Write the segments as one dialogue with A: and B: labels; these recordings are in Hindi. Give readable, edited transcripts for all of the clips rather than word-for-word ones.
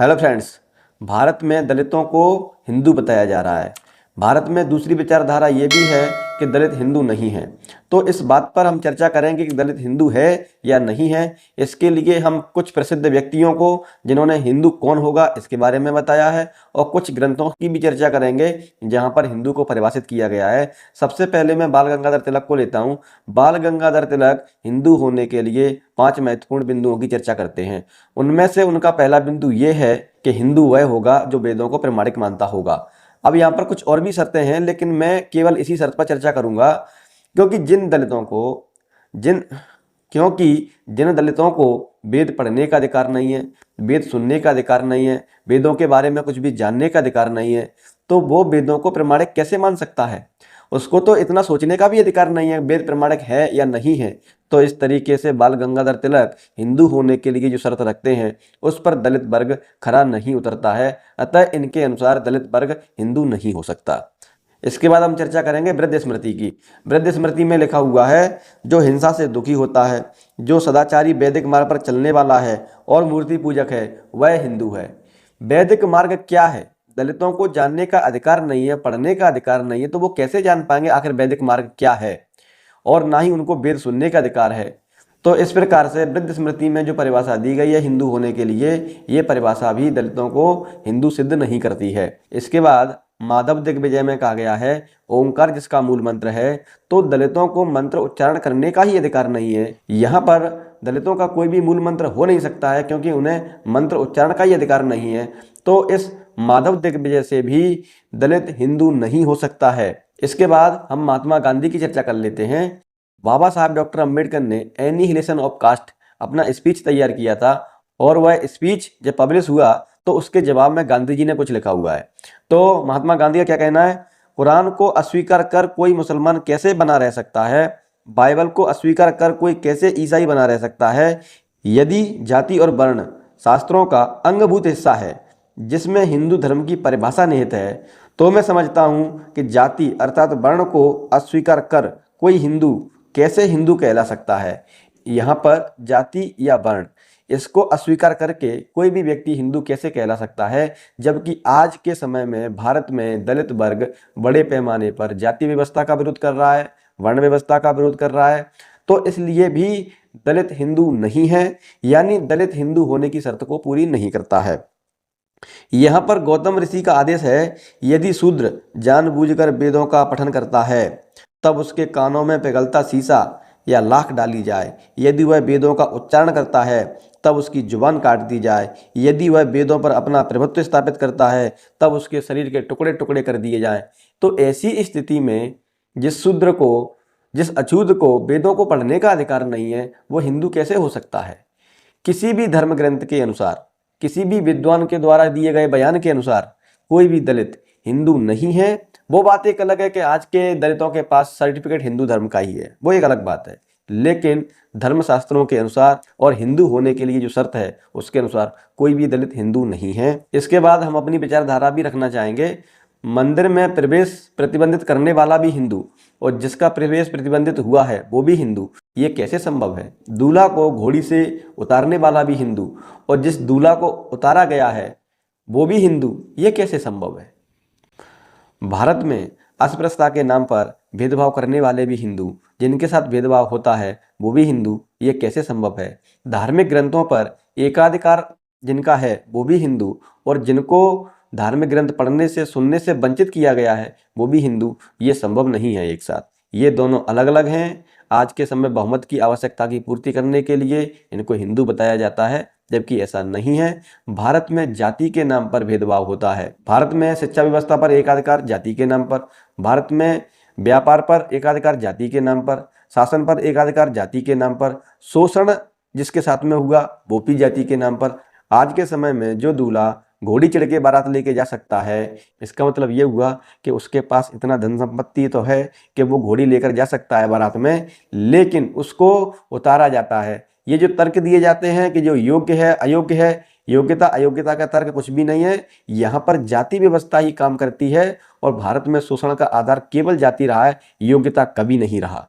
A: Hello friends. भारत में दलितों को हिंदू बताया जा रहा है। भारत में दूसरी विचारधारा ये भी है कि दलित हिंदू नहीं है। तो इस बात पर हम चर्चा करेंगे कि दलित हिंदू है या नहीं है। इसके लिए हम कुछ प्रसिद्ध व्यक्तियों को, जिन्होंने हिंदू कौन होगा इसके बारे में बताया है, और कुछ ग्रंथों की भी चर्चा करेंगे जहां पर हिंदू को परिभाषित किया गया है। सबसे पहले मैं बाल गंगाधर तिलक को लेता हूं। बाल गंगाधर तिलक हिंदू होने के लिए 5 महत्वपूर्ण बिंदुओं की चर्चा करते हैं। उनमें से उनका पहला बिंदु ये है कि हिंदू वह होगा जो वेदों को प्रमाणिक मानता होगा। अब यहाँ पर कुछ और भी शर्तें हैं, लेकिन मैं केवल इसी शर्त पर चर्चा करूंगा, क्योंकि जिन जिन दलितों को वेद पढ़ने का अधिकार नहीं है, वेद सुनने का अधिकार नहीं है, वेदों के बारे में कुछ भी जानने का अधिकार नहीं है, तो वो वेदों को प्रमाणिक कैसे मान सकता है? उसको तो इतना सोचने का भी अधिकार नहीं है वेद प्रमाणिक है या नहीं है। तो इस तरीके से बाल गंगाधर तिलक हिंदू होने के लिए जो शर्त रखते हैं उस पर दलित वर्ग खरा नहीं उतरता है। अतः इनके अनुसार दलित वर्ग हिंदू नहीं हो सकता। इसके बाद हम चर्चा करेंगे वृद्ध स्मृति की। वृद्ध स्मृति में लिखा हुआ है, जो हिंसा से दुखी होता है, जो सदाचारी वैदिक मार्ग पर चलने वाला है और मूर्ति पूजक है, वह हिंदू है। वैदिक मार्ग क्या है? दलितों को जानने का अधिकार नहीं है, पढ़ने का अधिकार नहीं है, तो वो कैसे जान पाएंगे आखिर वैदिक मार्ग क्या है? और ना ही उनको वेद सुनने का अधिकार है। तो इस प्रकार से वृद्ध स्मृति में जो परिभाषा दी गई है हिंदू होने के लिए, ये परिभाषा भी दलितों को हिंदू सिद्ध नहीं करती है। इसके बाद माधव दिग्विजय में कहा गया है, ओंकार जिसका मूल मंत्र है, तो दलितों को मंत्र उच्चारण करने का ही अधिकार नहीं है। यहाँ पर दलितों का कोई भी मूल मंत्र हो नहीं सकता है, क्योंकि उन्हें मंत्र उच्चारण का ही अधिकार नहीं है। तो इस माधव दिग्विजय से भी दलित हिंदू नहीं हो सकता है। इसके बाद हम महात्मा गांधी की चर्चा कर लेते हैं। बाबा साहब डॉक्टर अंबेडकर ने एनिहिलेशन ऑफ कास्ट अपना स्पीच तैयार किया था, और वह स्पीच जब पब्लिश हुआ तो उसके जवाब में गांधी जी ने कुछ लिखा हुआ है। तो महात्मा गांधी का क्या कहना है? कुरान को अस्वीकार कर कोई मुसलमान कैसे बना रह सकता है? बाइबल को अस्वीकार कर कोई कैसे ईसाई बना रह सकता है? यदि जाति और वर्ण शास्त्रों का अंगभूत हिस्सा है जिसमें हिंदू धर्म की परिभाषा निहित है, तो मैं समझता हूं कि जाति अर्थात वर्ण को अस्वीकार कर कोई हिंदू कैसे हिंदू कहला सकता है। यहाँ पर जाति या वर्ण, इसको अस्वीकार करके कोई भी व्यक्ति हिंदू कैसे कहला सकता है? जबकि आज के समय में भारत में दलित वर्ग बड़े पैमाने पर जाति व्यवस्था का विरोध कर रहा है, वर्ण व्यवस्था का विरोध कर रहा है। तो इसलिए भी दलित हिंदू नहीं है, यानी दलित हिंदू होने की शर्त को पूरी नहीं करता है। यहाँ पर गौतम ऋषि का आदेश है, यदि शूद्र जानबूझकर वेदों का पठन करता है तब उसके कानों में पिघलता शीशा या लाख डाली जाए। यदि वह वेदों का उच्चारण करता है तब उसकी जुबान काट दी जाए। यदि वह वेदों पर अपना प्रभुत्व स्थापित करता है तब उसके शरीर के टुकड़े टुकड़े कर दिए जाएं। तो ऐसी स्थिति में जिस अछूत को वेदों को पढ़ने का अधिकार नहीं है, वो हिंदू कैसे हो सकता है? किसी भी धर्म ग्रंथ के अनुसार, किसी भी विद्वान के द्वारा दिए गए बयान के अनुसार कोई भी दलित हिंदू नहीं है। वो बात एक अलग है कि आज के दलितों के पास सर्टिफिकेट हिंदू धर्म का ही है, वो एक अलग बात है। लेकिन धर्मशास्त्रों के अनुसार और हिंदू होने के लिए जो शर्त है उसके अनुसार कोई भी दलित हिंदू नहीं है। इसके बाद हम अपनी विचारधारा भी रखना चाहेंगे। मंदिर में प्रवेश प्रतिबंधित करने वाला भी हिंदू और जिसका प्रवेश प्रतिबंधित हुआ है वो भी हिंदू, ये कैसे संभव है? दूल्हा को घोड़ी से उतारने वाला भी हिंदू और जिस दूल्हा को उतारा गया है वो भी हिंदू, ये कैसे संभव है? भारत में अस्पृश्यता के नाम पर भेदभाव करने वाले भी हिंदू, जिनके साथ भेदभाव होता है वो भी हिंदू, ये कैसे संभव है? धार्मिक ग्रंथों पर एकाधिकार जिनका है वो भी हिंदू और जिनको धार्मिक ग्रंथ पढ़ने से सुनने से वंचित किया गया है वो भी हिंदू, ये संभव नहीं है एक साथ। ये दोनों अलग अलग हैं। आज के समय बहुमत की आवश्यकता की पूर्ति करने के लिए इनको हिंदू बताया जाता है, जबकि ऐसा नहीं है। भारत में जाति के नाम पर भेदभाव होता है। भारत में शिक्षा व्यवस्था पर एकाधिकार जाति के नाम पर, भारत में व्यापार पर एकाधिकार जाति के नाम पर, शासन पर एकाधिकार जाति के नाम पर, शोषण जिसके साथ में हुआ वो भी जाति के नाम पर। आज के समय में जो दूल्हा घोड़ी चढ़ के बारात लेके जा सकता है, इसका मतलब ये हुआ कि उसके पास इतना धन संपत्ति तो है कि वो घोड़ी लेकर जा सकता है बारात में, लेकिन उसको उतारा जाता है। ये जो तर्क दिए जाते हैं कि जो योग्य है अयोग्य है, योग्यता अयोग्यता का तर्क कुछ भी नहीं है। यहाँ पर जाति व्यवस्था ही काम करती है और भारत में शोषण का आधार केवल जाति रहा है, योग्यता कभी नहीं रहा।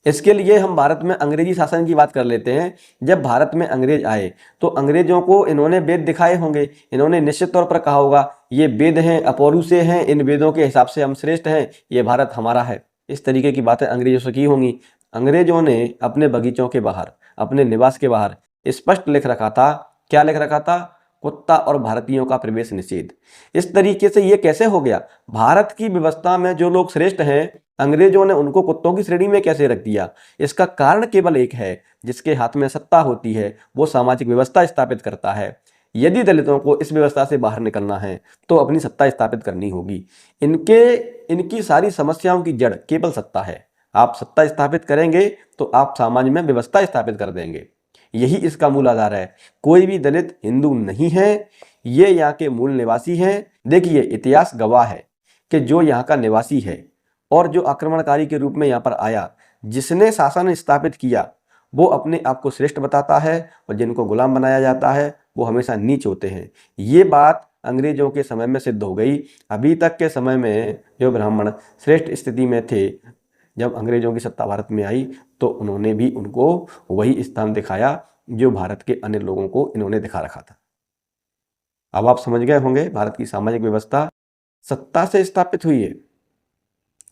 A: इसके लिए हम भारत में अंग्रेजी शासन की बात कर लेते हैं। जब भारत में अंग्रेज आए तो अंग्रेजों को इन्होंने वेद दिखाए होंगे, इन्होंने निश्चित तौर पर कहा होगा ये वेद हैं, अपौरुषेय हैं, इन वेदों के हिसाब से हम श्रेष्ठ हैं, ये भारत हमारा है। इस तरीके की बातें अंग्रेजों से की होंगी। अंग्रेजों ने अपने बगीचों के बाहर, अपने निवास के बाहर स्पष्ट लिख रखा था। क्या लिख रखा था? कुत्ता और भारतीयों का प्रवेश निषेध। इस तरीके से ये कैसे हो गया? भारत की व्यवस्था में जो लोग श्रेष्ठ हैं, अंग्रेजों ने उनको कुत्तों की श्रेणी में कैसे रख दिया? इसका कारण केवल एक है, जिसके हाथ में सत्ता होती है वो सामाजिक व्यवस्था स्थापित करता है। यदि दलितों को इस व्यवस्था से बाहर निकलना है तो अपनी सत्ता स्थापित करनी होगी। इनकी सारी समस्याओं की जड़ केवल सत्ता है। आप सत्ता स्थापित करेंगे तो आप समाज में व्यवस्था स्थापित कर देंगे। यही इसका मूल आधार है। कोई भी दलित हिंदू नहीं है, ये यहाँ के मूल निवासी हैं। देखिए, इतिहास गवाह है कि जो यहाँ का निवासी है और जो आक्रमणकारी के रूप में यहाँ पर आया, जिसने शासन स्थापित किया, वो अपने आप को श्रेष्ठ बताता है और जिनको गुलाम बनाया जाता है वो हमेशा नीच होते हैं। ये बात अंग्रेजों के समय में सिद्ध हो गई। अभी तक के समय में जो ब्राह्मण श्रेष्ठ स्थिति में थे, जब अंग्रेजों की सत्ता भारत में आई तो उन्होंने भी उनको वही स्थान दिखाया जो भारत के अन्य लोगों को इन्होंने दिखा रखा था। अब आप समझ गए होंगे भारत की सामाजिक व्यवस्था सत्ता से स्थापित हुई है,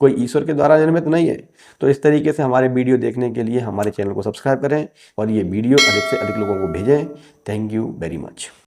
A: कोई ईश्वर के द्वारा निर्मित नहीं है। तो इस तरीके से हमारे वीडियो देखने के लिए हमारे चैनल को सब्सक्राइब करें और ये वीडियो अधिक से अधिक लोगों को भेजें। Thank you very much.